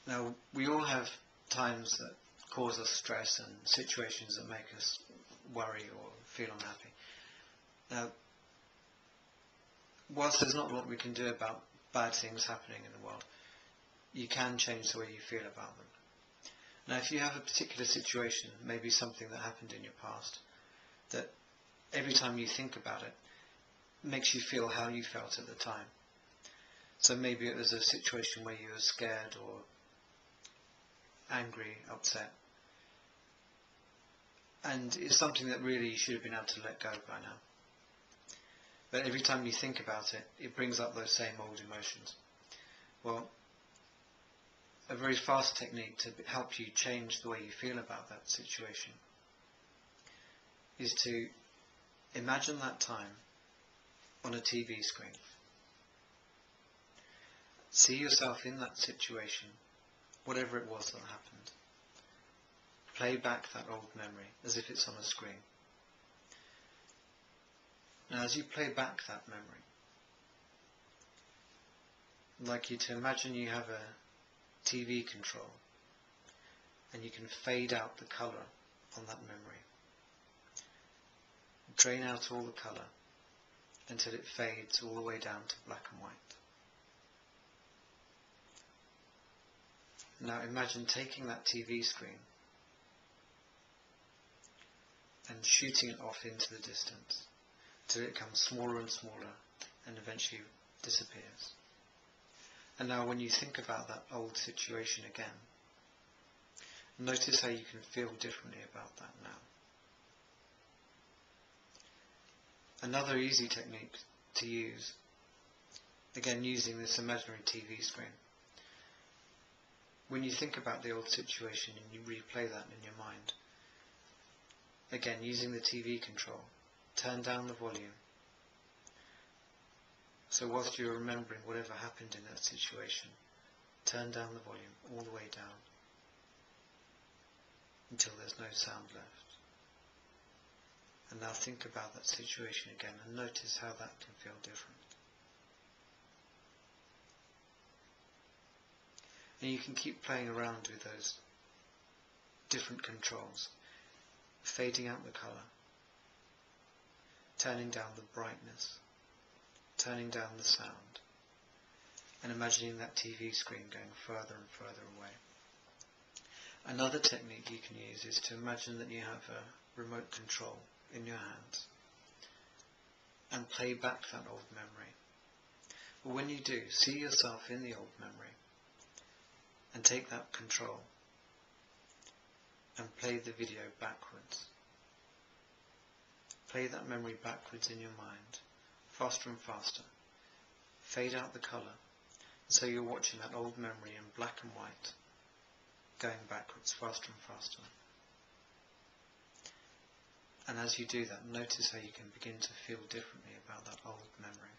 Now, we all have times that cause us stress and situations that make us worry or feel unhappy. Now, whilst there's not a lot we can do about bad things happening in the world, you can change the way you feel about them. Now, if you have a particular situation, maybe something that happened in your past, that every time you think about it, makes you feel how you felt at the time. So maybe it was a situation where you were scared or angry, upset, and it's something that really you should have been able to let go by now. But every time you think about it, it brings up those same old emotions. Well, a very fast technique to help you change the way you feel about that situation is to imagine that time on a TV screen. See yourself in that situation, whatever it was that happened. Play back that old memory as if it's on a screen. Now, as you play back that memory, I'd like you to imagine you have a TV control and you can fade out the colour on that memory. Drain out all the colour until it fades all the way down to black and white. Now imagine taking that TV screen and shooting it off into the distance till it becomes smaller and smaller and eventually disappears. And now when you think about that old situation again, notice how you can feel differently about that now. Another easy technique to use, again using this imaginary TV screen, when you think about the old situation and you replay that in your mind, again using the TV control, turn down the volume. So whilst you're remembering whatever happened in that situation, turn down the volume all the way down until there's no sound left. And now think about that situation again and notice how that can feel different. And you can keep playing around with those different controls, fading out the colour, turning down the brightness, turning down the sound, and imagining that TV screen going further and further away. Another technique you can use is to imagine that you have a remote control in your hands and play back that old memory. But when you do, see yourself in the old memory and take that control and play the video backwards. Play that memory backwards in your mind, faster and faster. Fade out the colour, so you're watching that old memory in black and white, going backwards faster and faster. And as you do that, notice how you can begin to feel differently about that old memory.